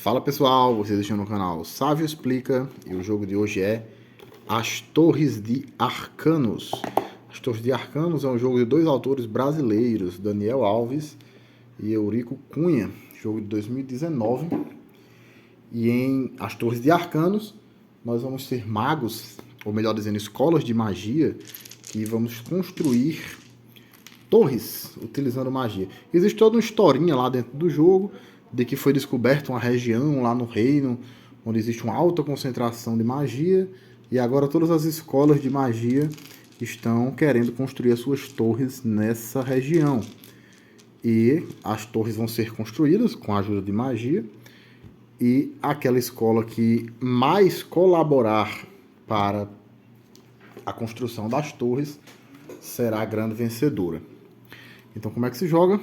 Fala pessoal, vocês estão no canal Sávio Explica e o jogo de hoje é As Torres de Arcanos. As Torres de Arcanos é um jogo de dois autores brasileiros, Daniel Alves e Eurico Cunha, jogo de 2019. E em As Torres de Arcanos nós vamos ser magos, ou melhor dizendo, escolas de magia, que vamos construir torres utilizando magia. Existe toda uma historinha lá dentro do jogo de que foi descoberta uma região lá no reino onde existe uma alta concentração de magia e agora todas as escolas de magia estão querendo construir as suas torres nessa região. E as torres vão ser construídas com a ajuda de magia e aquela escola que mais colaborar para a construção das torres será a grande vencedora. Então, como é que se joga?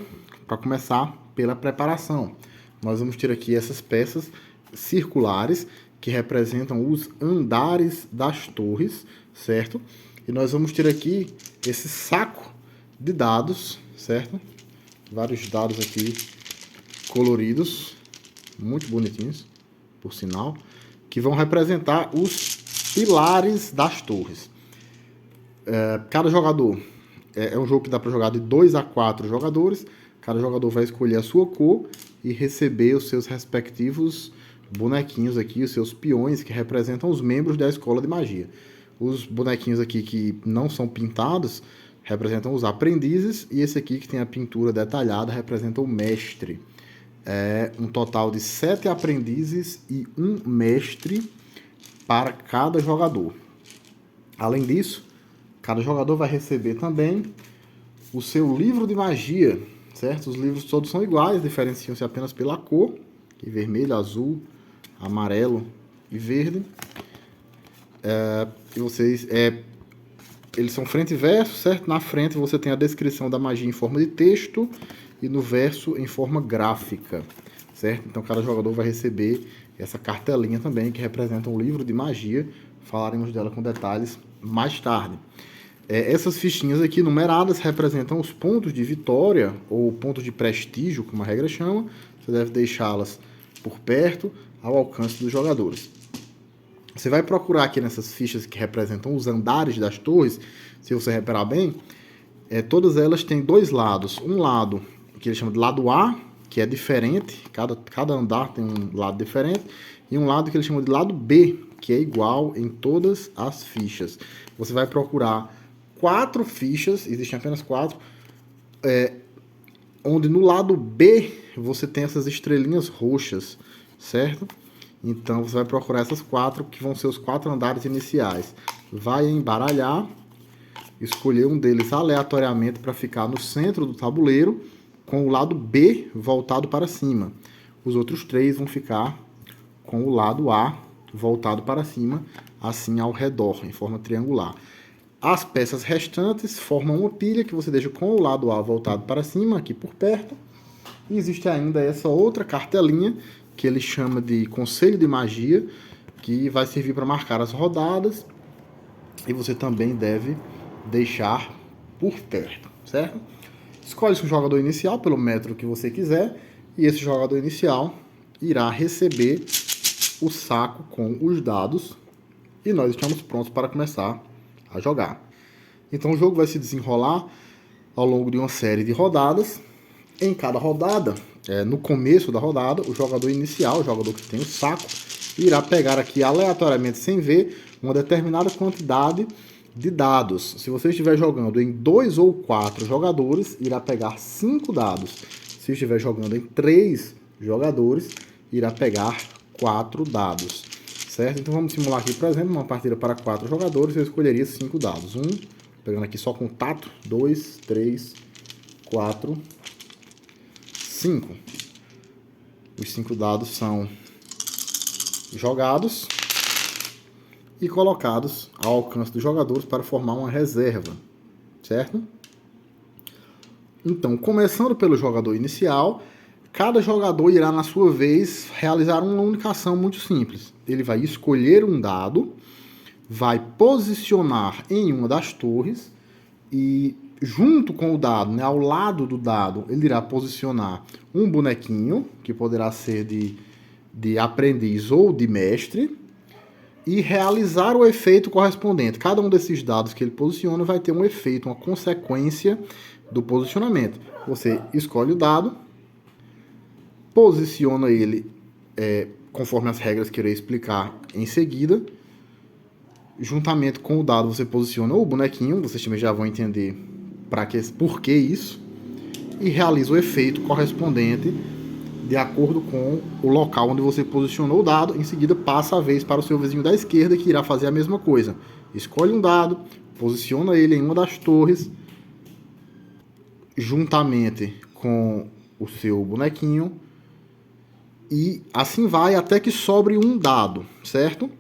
Para começar, pela preparação. Nós vamos ter aqui essas peças circulares que representam os andares das torres, certo? E nós vamos ter aqui esse saco de dados, certo? Vários dados aqui coloridos, muito bonitinhos, por sinal, que vão representar os pilares das torres. Cada jogador... É um jogo que dá para jogar de 2 a 4 jogadores. Cada jogador vai escolher a sua cor e receber os seus respectivos bonequinhos aqui, os seus peões que representam os membros da escola de magia. Os bonequinhos aqui que não são pintados representam os aprendizes e esse aqui que tem a pintura detalhada representa o mestre. É um total de 7 aprendizes e 1 mestre para cada jogador. Além disso, cada jogador vai receber também o seu livro de magia, certo? Os livros todos são iguais, diferenciam-se apenas pela cor, vermelho, azul, amarelo e verde. Eles são frente e verso, certo? Na frente você tem a descrição da magia em forma de texto e no verso em forma gráfica, certo? Então cada jogador vai receber essa cartelinha também que representa um livro de magia. Falaremos dela com detalhes mais tarde. Essas fichinhas aqui numeradas representam os pontos de vitória ou pontos de prestígio, como a regra chama. Você deve deixá-las por perto, ao alcance dos jogadores. Você vai procurar aqui nessas fichas que representam os andares das torres. Se você reparar bem, todas elas têm dois lados. Um lado que ele chama de lado A, que é diferente, cada andar tem um lado diferente, e um lado que ele chama de lado B, que é igual em todas as fichas. Você vai procurar 4 fichas, existem apenas 4, onde no lado B você tem essas estrelinhas roxas, certo? Então você vai procurar essas 4, que vão ser os 4 andares iniciais. Vai embaralhar, escolher um deles aleatoriamente para ficar no centro do tabuleiro, com o lado B voltado para cima. Os outros 3 vão ficar com o lado A voltado para cima, assim ao redor, em forma triangular. As peças restantes formam uma pilha que você deixa com o lado A voltado para cima, aqui por perto. E existe ainda essa outra cartelinha, que ele chama de Conselho de Magia, que vai servir para marcar as rodadas. E você também deve deixar por perto, certo? Escolhe-se um jogador inicial pelo método que você quiser. E esse jogador inicial irá receber o saco com os dados. E nós estamos prontos para começar a jogar. Então o jogo vai se desenrolar ao longo de uma série de rodadas. Em cada rodada, no começo da rodada, o jogador inicial, o jogador que tem o saco, irá pegar aqui aleatoriamente, sem ver, uma determinada quantidade de dados. Se você estiver jogando em 2 ou 4 jogadores, irá pegar 5 dados. Se estiver jogando em 3 jogadores, irá pegar 4 dados. Certo? Então vamos simular aqui, por exemplo, uma partida para 4 jogadores, eu escolheria 5 dados. Pegando aqui só contato, 2, 3, 4, 5. Os 5 dados são jogados e colocados ao alcance dos jogadores para formar uma reserva, certo? Então, começando pelo jogador inicial, cada jogador irá, na sua vez, realizar uma única ação muito simples. Ele vai escolher um dado, vai posicionar em uma das torres e, junto com o dado, ao lado do dado, ele irá posicionar um bonequinho, que poderá ser de de aprendiz ou de mestre e realizar o efeito correspondente. Cada um desses dados que ele posiciona vai ter um efeito, uma consequência do posicionamento. Você escolhe o dado, posiciona ele conforme as regras que eu irei explicar em seguida. Juntamente com o dado, você posiciona o bonequinho, vocês também já vão entender por que isso, e realiza o efeito correspondente de acordo com o local onde você posicionou o dado. Em seguida, passa a vez para o seu vizinho da esquerda, que irá fazer a mesma coisa. Escolhe um dado, posiciona ele em uma das torres, juntamente com o seu bonequinho, e assim vai até que sobre um dado, certo?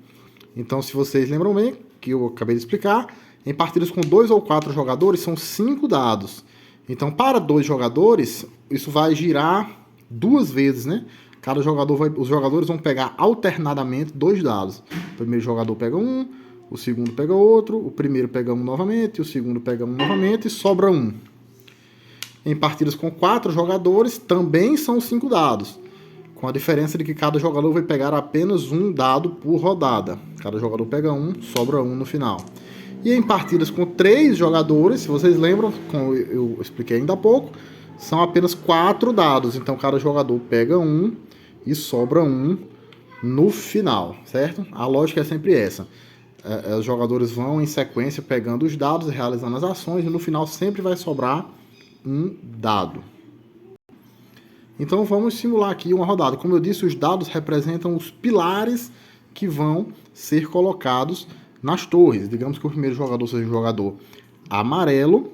Então, se vocês lembram bem, que eu acabei de explicar, em partidas com 2 ou 4 jogadores, são 5 dados. Então, para 2 jogadores, isso vai girar 2 vezes, né? Cada jogador os jogadores vão pegar alternadamente 2 dados. O primeiro jogador pega um, o segundo pega outro, o primeiro pega um novamente, o segundo pega um novamente e sobra um. Em partidas com 4 jogadores, também são 5 dados, com a diferença de que cada jogador vai pegar apenas um dado por rodada. Cada jogador pega um, sobra um no final. E em partidas com 3 jogadores, se vocês lembram, como eu expliquei ainda há pouco, são apenas 4 dados. Então cada jogador pega um e sobra um no final, certo? A lógica é sempre essa. Os jogadores vão em sequência pegando os dados, realizando as ações, e no final sempre vai sobrar um dado. Então vamos simular aqui uma rodada. Como eu disse, os dados representam os pilares que vão ser colocados nas torres. Digamos que o primeiro jogador seja um jogador amarelo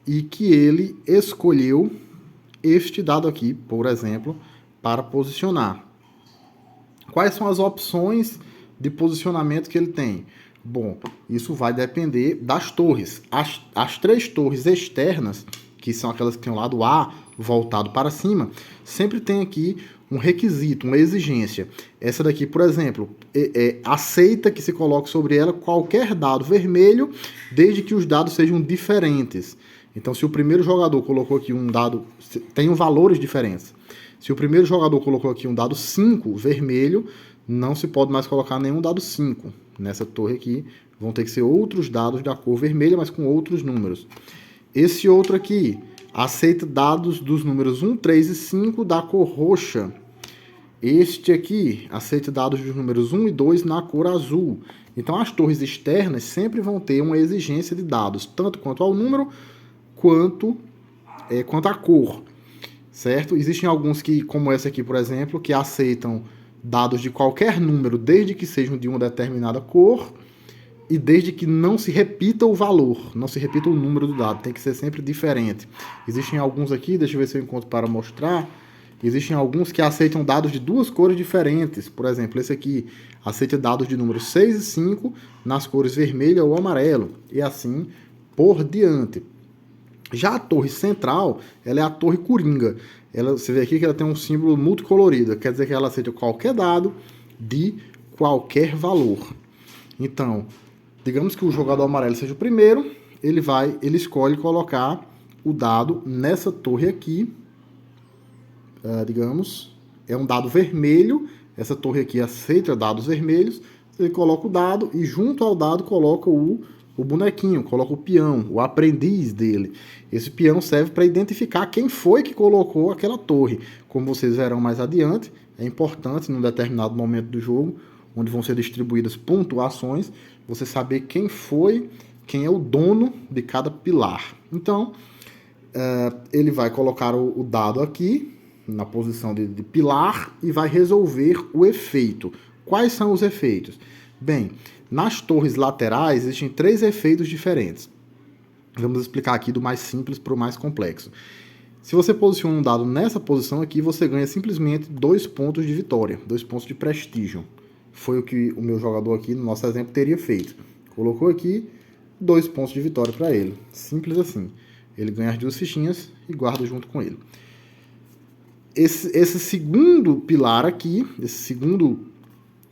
e que ele escolheu este dado aqui, por exemplo, para posicionar. Quais são as opções de posicionamento que ele tem? Bom, isso vai depender das torres. As 3 torres externas, que são aquelas que têm o lado A voltado para cima, sempre tem aqui um requisito, uma exigência. Essa daqui, por exemplo, aceita que se coloque sobre ela qualquer dado vermelho, desde que os dados sejam diferentes. Então, se o primeiro jogador colocou aqui um dado, tem valores diferentes. Se o primeiro jogador colocou aqui um dado 5 vermelho, não se pode mais colocar nenhum dado 5. Nessa torre aqui, vão ter que ser outros dados da cor vermelha, mas com outros números. Esse outro aqui aceita dados dos números 1, 3 e 5 da cor roxa. Este aqui aceita dados dos números 1 e 2 na cor azul. Então, as torres externas sempre vão ter uma exigência de dados, tanto quanto ao número, quanto à cor, certo? Existem alguns que, como essa aqui, por exemplo, que aceitam dados de qualquer número, desde que sejam de uma determinada cor, e desde que não se repita o valor, não se repita o número do dado, tem que ser sempre diferente. Existem alguns aqui, deixa eu ver se eu encontro para mostrar, existem alguns que aceitam dados de 2 cores diferentes. Por exemplo, esse aqui aceita dados de números 6 e 5 nas cores vermelho ou amarelo, e assim por diante. Já a torre central, ela é a torre coringa. Você vê aqui que ela tem um símbolo multicolorido, quer dizer que ela aceita qualquer dado de qualquer valor. Então, digamos que o jogador amarelo seja o primeiro, ele escolhe colocar o dado nessa torre aqui, digamos, é um dado vermelho, essa torre aqui aceita dados vermelhos, ele coloca o dado e junto ao dado coloca o bonequinho, coloca o peão, o aprendiz dele. Esse peão serve para identificar quem foi que colocou aquela torre. Como vocês verão mais adiante, é importante, num determinado momento do jogo, onde vão ser distribuídas pontuações, você saber quem é o dono de cada pilar. Então, ele vai colocar o dado aqui, na posição de pilar, e vai resolver o efeito. Quais são os efeitos? Bem, nas torres laterais existem 3 efeitos diferentes. Vamos explicar aqui do mais simples para o mais complexo. Se você posiciona um dado nessa posição aqui, você ganha simplesmente 2 pontos de vitória, 2 pontos de prestígio. Foi o que o meu jogador aqui, no nosso exemplo, teria feito. Colocou aqui 2 pontos de vitória para ele. Simples assim. Ele ganha as 2 fichinhas e guarda junto com ele. Esse segundo pilar aqui, esse segundo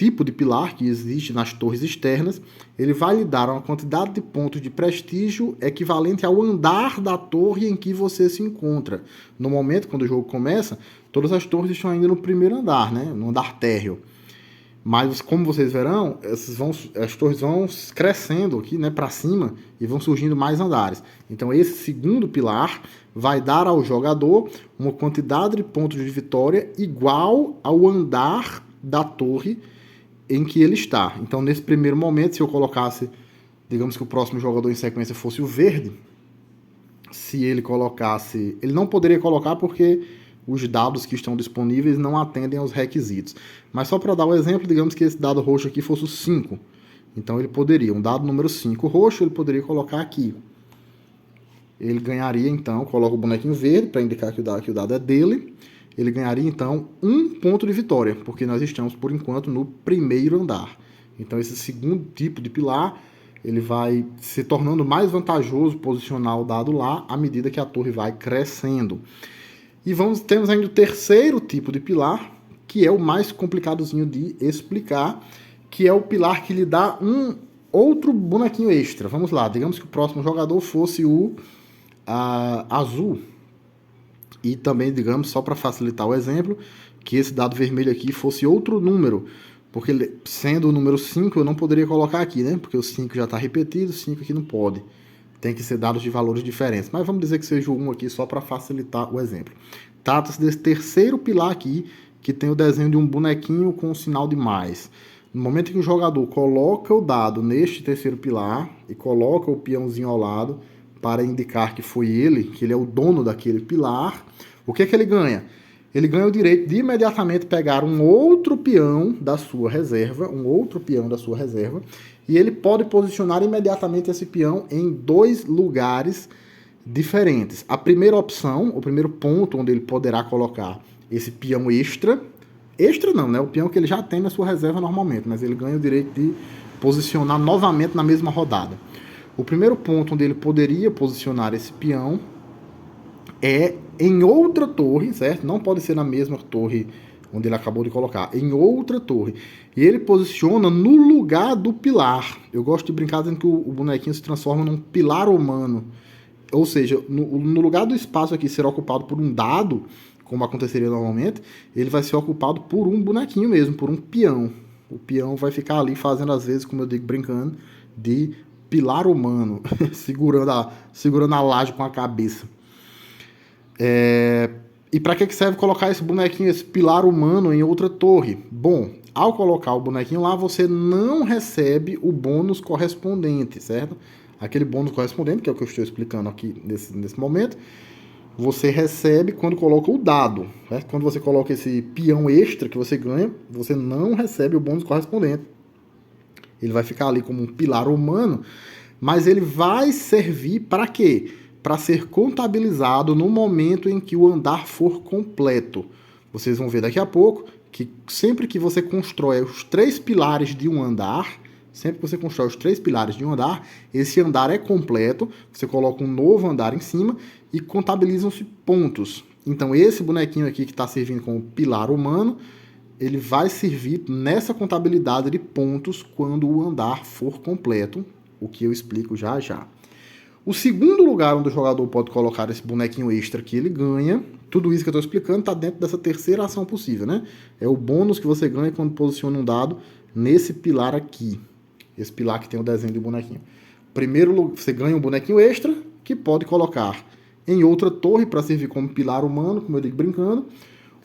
tipo de pilar que existe nas torres externas, ele vai lhe dar uma quantidade de pontos de prestígio equivalente ao andar da torre em que você se encontra. No momento, quando o jogo começa, todas as torres estão ainda no primeiro andar, né? No andar térreo. Mas, como vocês verão, as torres vão crescendo aqui, né, para cima e vão surgindo mais andares. Então, esse segundo pilar vai dar ao jogador uma quantidade de pontos de vitória igual ao andar da torre em que ele está. Então, nesse primeiro momento, se eu colocasse, digamos que o próximo jogador em sequência fosse o verde, se ele colocasse... Ele não poderia colocar porque os dados que estão disponíveis não atendem aos requisitos. Mas só para dar um exemplo, digamos que esse dado roxo aqui fosse o 5. Então ele poderia, um dado número 5 roxo, ele poderia colocar aqui. Ele ganharia então, coloca o bonequinho verde para indicar que o dado é dele. Ele ganharia então 1 ponto de vitória, porque nós estamos por enquanto no primeiro andar. Então esse segundo tipo de pilar, ele vai se tornando mais vantajoso posicionar o dado lá à medida que a torre vai crescendo. E temos ainda o terceiro tipo de pilar, que é o mais complicadozinho de explicar, que é o pilar que lhe dá um outro bonequinho extra. Vamos lá, digamos que o próximo jogador fosse o azul. E também, digamos, só para facilitar o exemplo, que esse dado vermelho aqui fosse outro número. Porque sendo o número 5, eu não poderia colocar aqui, né? Porque o 5 já está repetido, o 5 aqui não pode. Tem que ser dados de valores diferentes. Mas vamos dizer que seja o 1 aqui só para facilitar o exemplo. Trata-se desse terceiro pilar aqui, que tem o desenho de um bonequinho com o sinal de mais. No momento em que o jogador coloca o dado neste terceiro pilar e coloca o peãozinho ao lado para indicar que foi ele, que ele é o dono daquele pilar, o que é que ele ganha? Ele ganha o direito de imediatamente pegar um outro peão da sua reserva, e ele pode posicionar imediatamente esse peão em 2 lugares diferentes. A primeira opção, o primeiro ponto onde ele poderá colocar esse peão extra não, né? O peão que ele já tem na sua reserva normalmente, mas ele ganha o direito de posicionar novamente na mesma rodada. O primeiro ponto onde ele poderia posicionar esse peão é em outra torre, certo? Não pode ser na mesma torre onde ele acabou de colocar, em outra torre. E ele posiciona no lugar do pilar. Eu gosto de brincar dizendo que o bonequinho se transforma num pilar humano. Ou seja, no lugar do espaço aqui ser ocupado por um dado, como aconteceria normalmente, ele vai ser ocupado por um bonequinho mesmo, por um peão. O peão vai ficar ali fazendo, às vezes, como eu digo, brincando, de pilar humano, segurando a laje com a cabeça. E para que serve colocar esse bonequinho, esse pilar humano em outra torre? Bom, ao colocar o bonequinho lá, você não recebe o bônus correspondente, certo? Aquele bônus correspondente, que é o que eu estou explicando aqui nesse momento, você recebe quando coloca o dado, certo? Quando você coloca esse peão extra que você ganha, você não recebe o bônus correspondente. Ele vai ficar ali como um pilar humano, mas ele vai servir para quê? Para ser contabilizado no momento em que o andar for completo. Vocês vão ver daqui a pouco que sempre que você constrói os 3 pilares de um andar, esse andar é completo, você coloca um novo andar em cima e contabilizam-se pontos. Então esse bonequinho aqui que está servindo como pilar humano, ele vai servir nessa contabilidade de pontos quando o andar for completo, o que eu explico já já. O segundo lugar onde o jogador pode colocar esse bonequinho extra que ele ganha, tudo isso que eu estou explicando está dentro dessa terceira ação possível, né? É o bônus que você ganha quando posiciona um dado nesse pilar aqui. Esse pilar que tem o desenho de bonequinho. Primeiro, você ganha um bonequinho extra que pode colocar em outra torre para servir como pilar humano, como eu digo brincando.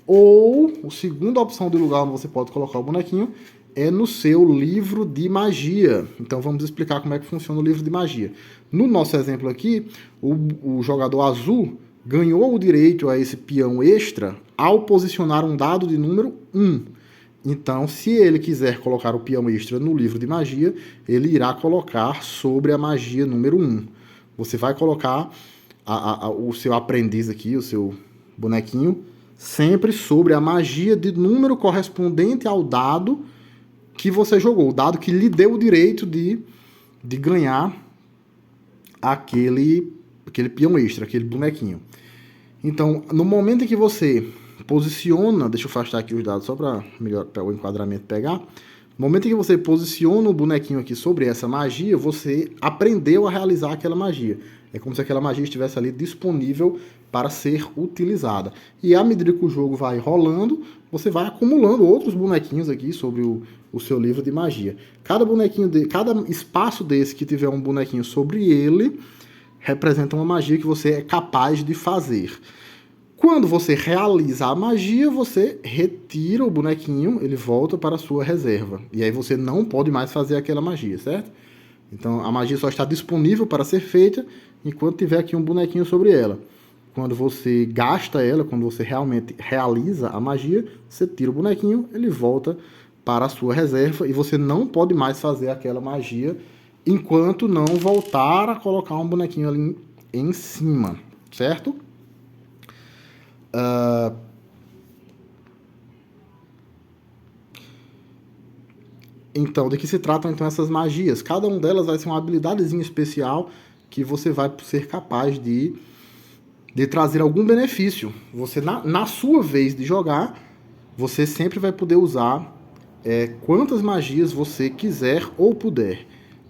Ou, a segunda opção de lugar onde você pode colocar o bonequinho é no seu livro de magia. Então vamos explicar como é que funciona o livro de magia. No nosso exemplo aqui, o jogador azul ganhou o direito a esse peão extra ao posicionar um dado de número 1. Então, se ele quiser colocar o peão extra no livro de magia, ele irá colocar sobre a magia número 1. Você vai colocar o seu aprendiz aqui, o seu bonequinho, sempre sobre a magia de número correspondente ao dado que você jogou, o dado que lhe deu o direito de ganhar aquele peão extra, aquele bonequinho. Então, no momento em que você posiciona, deixa eu afastar aqui os dados só para o enquadramento pegar. No momento em que você posiciona o bonequinho aqui sobre essa magia, você aprendeu a realizar aquela magia. É como se aquela magia estivesse ali disponível para ser utilizada. E à medida que o jogo vai rolando, você vai acumulando outros bonequinhos aqui sobre o seu livro de magia. Cada bonequinho, cada espaço desse que tiver um bonequinho sobre ele, representa uma magia que você é capaz de fazer. Quando você realiza a magia, você retira o bonequinho, ele volta para a sua reserva. E aí você não pode mais fazer aquela magia, certo? Então a magia só está disponível para ser feita enquanto tiver aqui um bonequinho sobre ela. Quando você gasta ela, quando você realmente realiza a magia, você tira o bonequinho, ele volta para a sua reserva e você não pode mais fazer aquela magia enquanto não voltar a colocar um bonequinho ali em cima, certo? Então, de que se tratam então essas magias? Cada uma delas vai ser uma habilidadezinha especial que você vai ser capaz de trazer algum benefício. Você, na sua vez de jogar, você sempre vai poder usar quantas magias você quiser ou puder.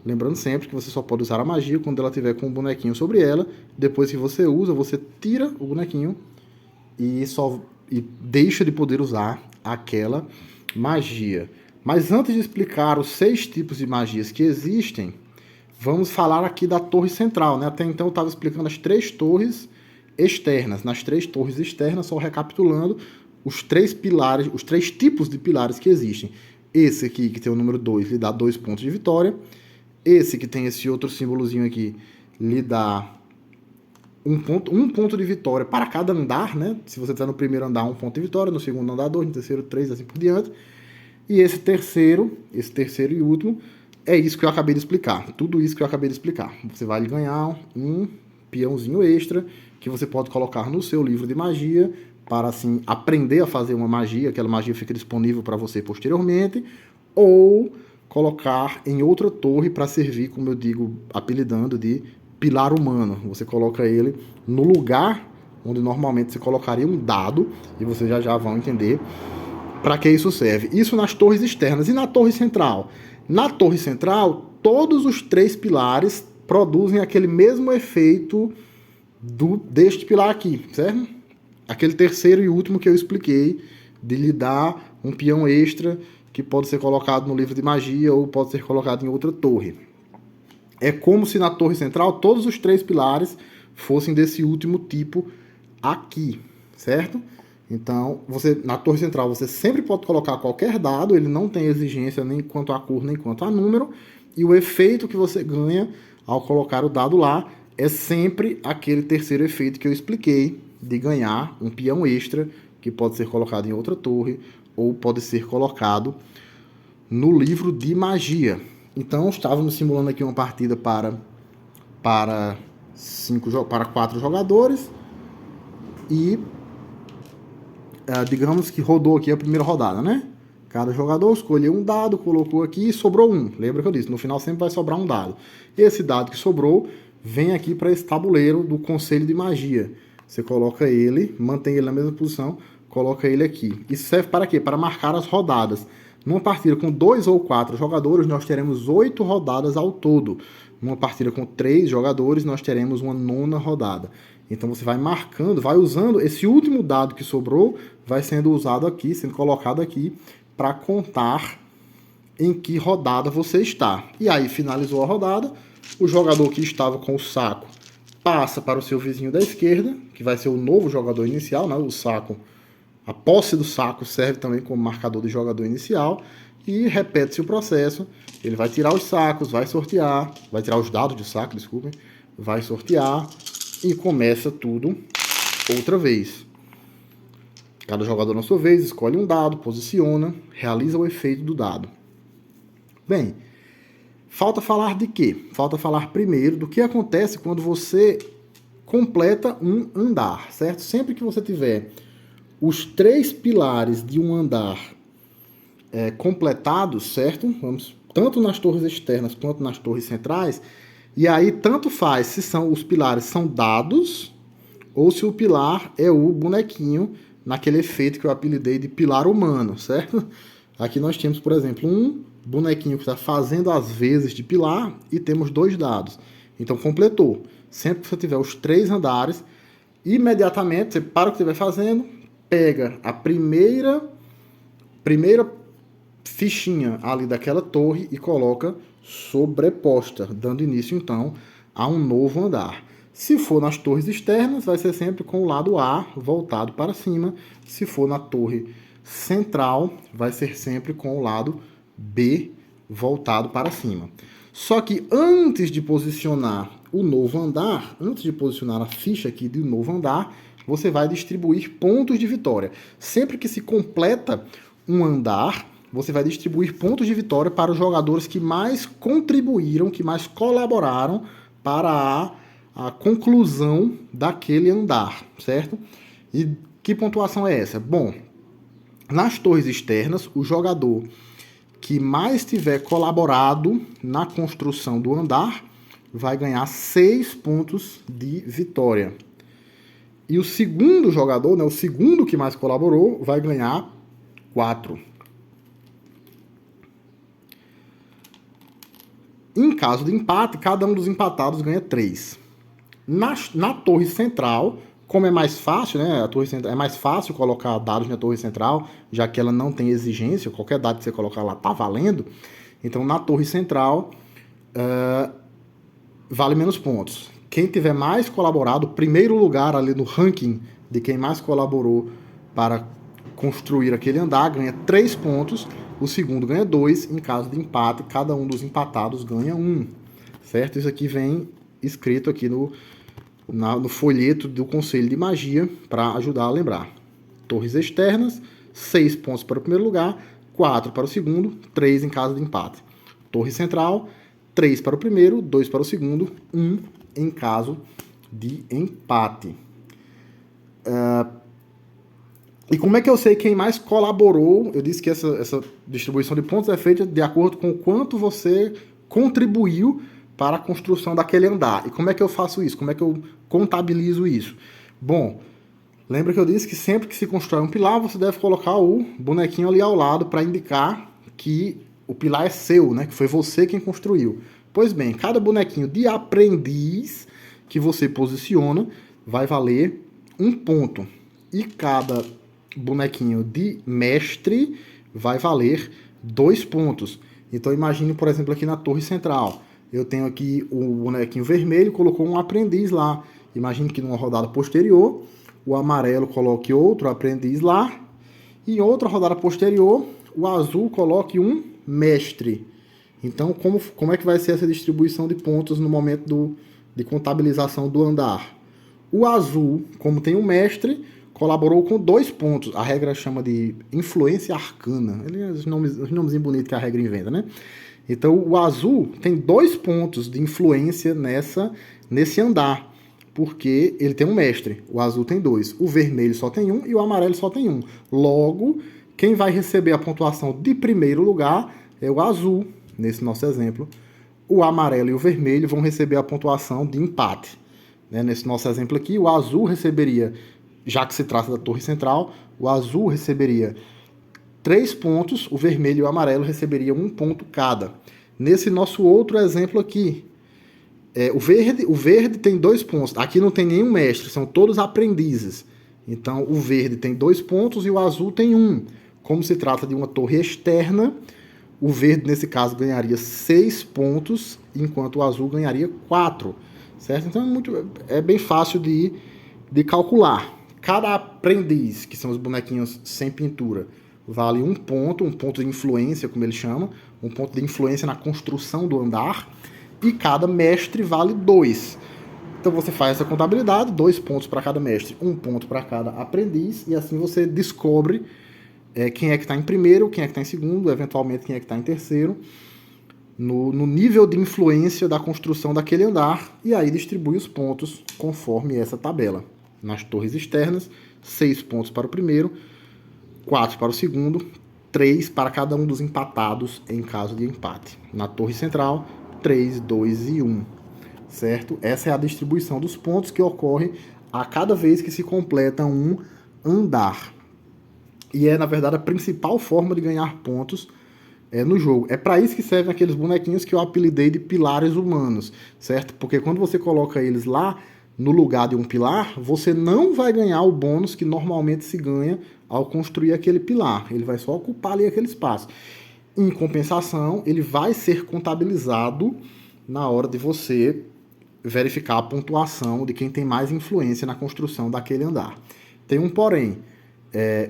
Lembrando sempre que você só pode usar a magia quando ela tiver com um bonequinho sobre ela. Depois que você usa, você tira o bonequinho e deixa de poder usar aquela magia. Mas antes de explicar os 6 tipos de magias que existem, vamos falar aqui da torre central, né? Até então eu estava explicando as 3 torres externas. Nas 3 torres externas, só recapitulando os 3 pilares, os 3 tipos de pilares que existem. Esse aqui, que tem o número 2, lhe dá 2 pontos de vitória. Esse que tem esse outro símbolozinho aqui, lhe dá um ponto de vitória para cada andar, né? Se você está no primeiro andar, 1 ponto de vitória, no segundo andar 2, no terceiro 3, assim por diante. E esse terceiro e último, é isso que eu acabei de explicar. Tudo isso que eu acabei de explicar. Você vai ganhar um peãozinho extra que você pode colocar no seu livro de magia para, assim, aprender a fazer uma magia. Aquela magia fica disponível para você posteriormente. Ou colocar em outra torre para servir, como eu digo, apelidando de pilar humano. Você coloca ele no lugar onde normalmente você colocaria um dado, e vocês já vão entender para que isso serve. Isso nas torres externas. E na torre central? Na torre central, todos os 3 pilares produzem aquele mesmo efeito deste pilar aqui, certo? Aquele terceiro e último que eu expliquei, de lhe dar um peão extra que pode ser colocado no livro de magia ou pode ser colocado em outra torre. É como se na torre central todos os 3 pilares fossem desse último tipo aqui, certo? Então, na torre central você sempre pode colocar qualquer dado, ele não tem exigência nem quanto a cor nem quanto a número, e o efeito que você ganha ao colocar o dado lá é sempre aquele terceiro efeito que eu expliquei, de ganhar um peão extra, que pode ser colocado em outra torre, ou pode ser colocado no livro de magia. Então, estávamos simulando aqui uma partida para 4 jogadores, e digamos que rodou aqui a primeira rodada, né? Cada jogador escolheu um dado, colocou aqui e sobrou um. Lembra que eu disse? No final sempre vai sobrar um dado. Esse dado que sobrou vem aqui para esse tabuleiro do Conselho de Magia. Você coloca ele, mantém ele na mesma posição, coloca ele aqui. Isso serve para quê? Para marcar as rodadas. Numa partida com 2 ou 4 jogadores, nós teremos 8 rodadas ao todo. Numa partida com 3 jogadores, nós teremos uma 9ª rodada. Então você vai marcando, vai usando esse último dado que sobrou, vai sendo usado aqui, sendo colocado aqui, para contar em que rodada você está. E aí finalizou a rodada, o jogador que estava com o saco passa para o seu vizinho da esquerda, que vai ser o novo jogador inicial, né? O saco, a posse do saco serve também como marcador de jogador inicial, e repete-se o processo. Ele vai tirar os sacos, vai sortear, vai tirar os dados de saco, desculpem, vai sortear e começa tudo outra vez. Cada jogador na sua vez escolhe um dado, posiciona, realiza o efeito do dado. Bem, falta falar de quê? Falta falar primeiro do que acontece quando você completa um andar, certo? Sempre que você tiver os 3 pilares de um andar completados, certo? Tanto nas torres externas quanto nas torres centrais. E aí tanto faz se os pilares são dados ou se o pilar é o bonequinho naquele efeito que eu apelidei de pilar humano, certo? Aqui nós temos, por exemplo, um bonequinho que está fazendo as vezes de pilar e temos 2 dados. Então, completou. Sempre que você tiver os 3 andares, imediatamente você para o que estiver fazendo, pega a primeira fichinha ali daquela torre e coloca sobreposta, dando início, então, a um novo andar. Se for nas torres externas, vai ser sempre com o lado A voltado para cima. Se for na torre central, vai ser sempre com o lado B voltado para cima. Só que antes de posicionar o novo andar, antes de posicionar a ficha aqui do novo andar, você vai distribuir pontos de vitória. Sempre que se completa um andar, você vai distribuir pontos de vitória para os jogadores que mais contribuíram, que mais colaboraram para a conclusão daquele andar, certo? E que pontuação é essa? Bom, nas torres externas, o jogador que mais tiver colaborado na construção do andar vai ganhar 6 pontos de vitória. E o segundo jogador, né, o segundo que mais colaborou, vai ganhar 4. Em caso de empate, cada um dos empatados ganha 3. Na torre central, como é mais fácil, né? A torre central, é mais fácil colocar dados na torre central, já que ela não tem exigência, qualquer dado que você colocar lá tá valendo. Então, na torre central, vale menos pontos. Quem tiver mais colaborado, primeiro lugar ali no ranking de quem mais colaborou para construir aquele andar, ganha 3 pontos. O segundo ganha 2. Em caso de empate, cada um dos empatados ganha 1. Certo? Isso aqui vem escrito aqui no folheto do Conselho de Magia para ajudar a lembrar. Torres externas, 6 pontos para o primeiro lugar, 4 para o segundo, 3 em caso de empate. Torre central, 3 para o primeiro, 2 para o segundo, 1 em caso de empate. E como é que eu sei quem mais colaborou? Eu disse que essa distribuição de pontos é feita de acordo com o quanto você contribuiu para a construção daquele andar. E como é que eu faço isso? Como é que eu contabilizo isso? Bom, lembra que eu disse que sempre que se constrói um pilar, você deve colocar o bonequinho ali ao lado para indicar que o pilar é seu, né? Que foi você quem construiu. Pois bem, cada bonequinho de aprendiz que você posiciona vai valer 1 ponto. E cada bonequinho de mestre vai valer 2 pontos. Então imagine, por exemplo, aqui na torre central. Eu tenho aqui o bonequinho vermelho, colocou um aprendiz lá. Imagine que numa rodada posterior, o amarelo coloque outro aprendiz lá. E em outra rodada posterior, o azul coloque um mestre. Então, como é que vai ser essa distribuição de pontos no momento de contabilização do andar? O azul, como tem um mestre, colaborou com 2 pontos. A regra chama de influência arcana. Os nomes bonitos que a regra inventa, né? Então, o azul tem 2 pontos de influência nesse andar, porque ele tem um mestre. O azul tem 2. O vermelho só tem 1 e o amarelo só tem 1. Logo, quem vai receber a pontuação de primeiro lugar é o azul, nesse nosso exemplo. O amarelo e o vermelho vão receber a pontuação de empate. Nesse nosso exemplo aqui, o azul receberia, já que se trata da torre central, o azul receberia 3 pontos, o vermelho e o amarelo receberiam 1 ponto cada. Nesse nosso outro exemplo aqui, o verde tem 2 pontos. Aqui não tem nenhum mestre, são todos aprendizes. Então, o verde tem 2 pontos e o azul tem 1. Como se trata de uma torre externa, o verde, nesse caso, ganharia 6 pontos, enquanto o azul ganharia 4. Certo? Então, é bem fácil de calcular. Cada aprendiz, que são os bonequinhos sem pintura, vale 1 ponto de influência, como ele chama, 1 ponto de influência na construção do andar, e cada mestre vale 2. Então você faz essa contabilidade, 2 pontos para cada mestre, 1 ponto para cada aprendiz, e assim você descobre quem é que está em primeiro, quem é que está em segundo, eventualmente quem é que está em terceiro, no nível de influência da construção daquele andar, e aí distribui os pontos conforme essa tabela. Nas torres externas, 6 pontos para o primeiro, 4 para o segundo, 3 para cada um dos empatados em caso de empate. Na torre central, 3, 2 e 1. Certo? Essa é a distribuição dos pontos que ocorre a cada vez que se completa um andar. e é, na verdade, a principal forma de ganhar pontos no jogo. É para isso que servem aqueles bonequinhos que eu apelidei de pilares humanos, certo? Porque quando você coloca eles lá no lugar de um pilar, você não vai ganhar o bônus que normalmente se ganha ao construir aquele pilar. Ele vai só ocupar ali aquele espaço. Em compensação, ele vai ser contabilizado na hora de você verificar a pontuação de quem tem mais influência na construção daquele andar. Tem um porém.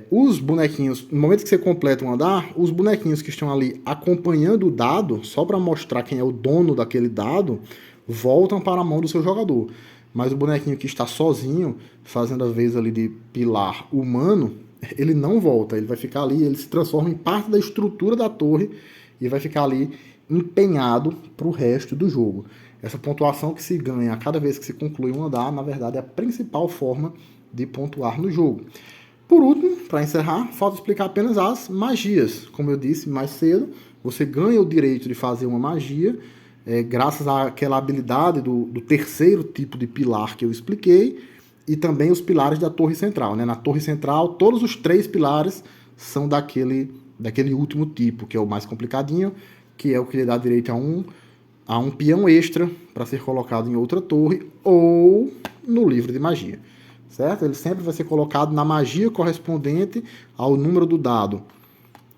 Os bonequinhos, no momento que você completa um andar, os bonequinhos que estão ali acompanhando o dado, só para mostrar quem é o dono daquele dado, voltam para a mão do seu jogador. Mas o bonequinho que está sozinho, fazendo a vez ali de pilar humano, ele não volta, ele vai ficar ali, ele se transforma em parte da estrutura da torre e vai ficar ali empenhado para o resto do jogo. Essa pontuação que se ganha a cada vez que se conclui um andar, na verdade, é a principal forma de pontuar no jogo. Por último, para encerrar, falta explicar apenas as magias. Como eu disse mais cedo, você ganha o direito de fazer uma magia, graças àquela habilidade do terceiro tipo de pilar que eu expliquei, e também os pilares da torre central. Né? Na torre central, todos os 3 pilares são daquele último tipo, que é o mais complicadinho, que é o que lhe dá direito a um peão extra para ser colocado em outra torre, ou no livro de magia. Certo? Ele sempre vai ser colocado na magia correspondente ao número do dado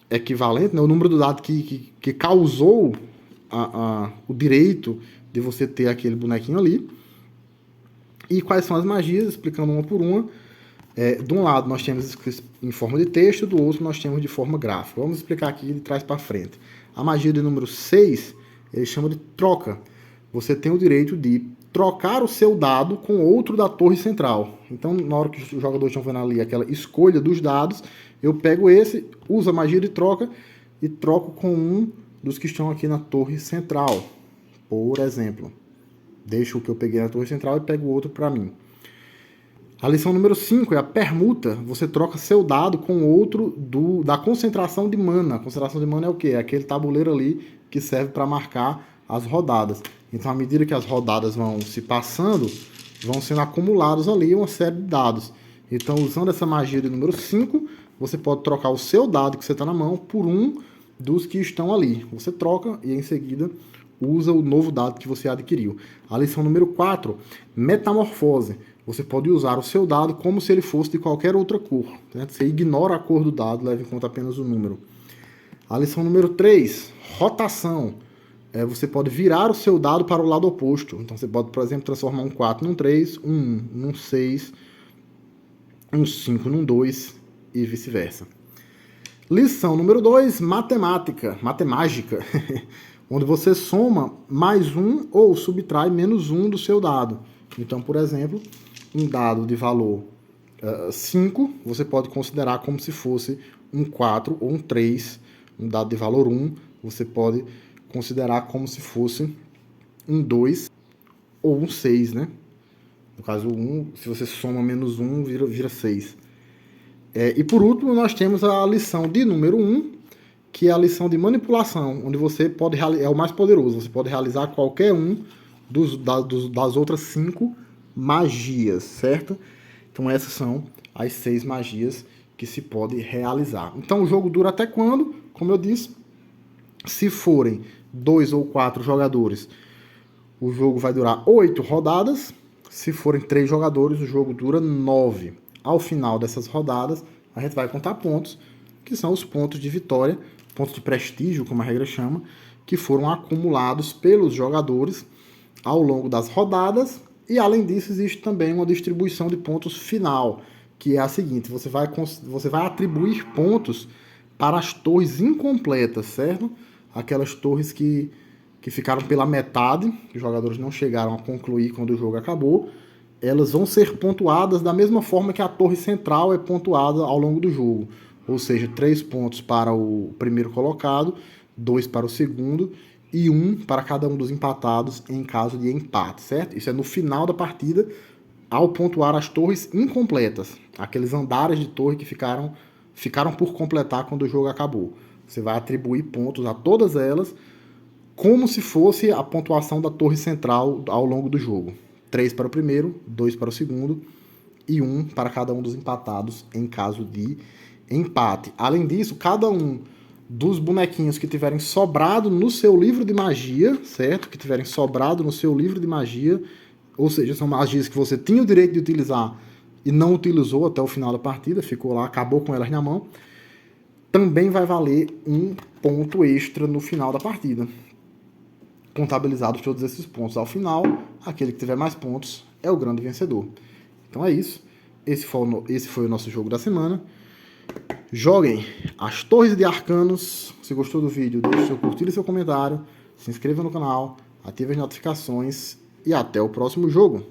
equivalente, né? O número do dado que causou o direito de você ter aquele bonequinho ali. E quais são as magias, explicando uma por uma. De um lado nós temos em forma de texto, do outro nós temos de forma gráfica. Vamos explicar aqui de trás para frente. A magia de número 6, ele chama de troca. Você tem o direito de trocar o seu dado com outro da torre central. Então, na hora que os jogadores estão vendo ali aquela escolha dos dados, eu pego esse, uso a magia de troca e troco com um dos que estão aqui na torre central. Por exemplo, deixo o que eu peguei na torre central e pego o outro para mim. A lição número 5 é a permuta. Você troca seu dado com outro da concentração de mana. A concentração de mana é o quê? É aquele tabuleiro ali que serve para marcar as rodadas. Então, à medida que as rodadas vão se passando, vão sendo acumulados ali uma série de dados. Então, usando essa magia de número 5, você pode trocar o seu dado que você está na mão por um dos que estão ali. Você troca e, em seguida, usa o novo dado que você adquiriu. A lição número 4, metamorfose. Você pode usar o seu dado como se ele fosse de qualquer outra cor. Né? Você ignora a cor do dado, leva em conta apenas o número. A lição número 3, rotação. Você pode virar o seu dado para o lado oposto. Então, você pode, por exemplo, transformar um 4 num 3, um 1 num 6, um 5 num 2 e vice-versa. Lição número 2, matemática, onde você soma mais um ou subtrai menos um do seu dado. Então, por exemplo, um dado de valor 5, você pode considerar como se fosse um 4 ou um 3. Um dado de valor 1, você pode considerar como se fosse um 2 ou um 6, né? No caso, 1, se você soma menos 1, vira 6. E por último, nós temos a lição de número 1, que é a lição de manipulação, onde você pode é o mais poderoso. Você pode realizar qualquer um das outras 5 magias, certo? Então essas são as 6 magias que se pode realizar. Então o jogo dura até quando? Como eu disse, se forem 2 ou 4 jogadores, o jogo vai durar 8 rodadas. Se forem 3 jogadores, o jogo dura 9. Ao final dessas rodadas, a gente vai contar pontos, que são os pontos de vitória, pontos de prestígio, como a regra chama, que foram acumulados pelos jogadores ao longo das rodadas. E além disso, existe também uma distribuição de pontos final, que é a seguinte: você vai atribuir pontos para as torres incompletas, certo? Aquelas torres que ficaram pela metade, que os jogadores não chegaram a concluir quando o jogo acabou, elas vão ser pontuadas da mesma forma que a torre central é pontuada ao longo do jogo. Ou seja, 3 pontos para o primeiro colocado, 2 para o segundo e 1 para cada um dos empatados em caso de empate, certo? Isso é no final da partida, ao pontuar as torres incompletas, aqueles andares de torre que ficaram por completar quando o jogo acabou. Você vai atribuir pontos a todas elas, como se fosse a pontuação da torre central ao longo do jogo. 3 para o primeiro, 2 para o segundo e 1 para cada um dos empatados em caso de empate. Além disso, cada um dos bonequinhos que tiverem sobrado no seu livro de magia, certo? Que tiverem sobrado no seu livro de magia, ou seja, são magias que você tinha o direito de utilizar e não utilizou até o final da partida, ficou lá, acabou com elas na mão, também vai valer um ponto extra no final da partida. Contabilizados todos esses pontos ao final, aquele que tiver mais pontos é o grande vencedor. Então é isso. Esse foi o nosso jogo da semana. Joguem As Torres de Arcanos. Se gostou do vídeo, deixe seu curtir e seu comentário. Se inscreva no canal, ative as notificações e até o próximo jogo.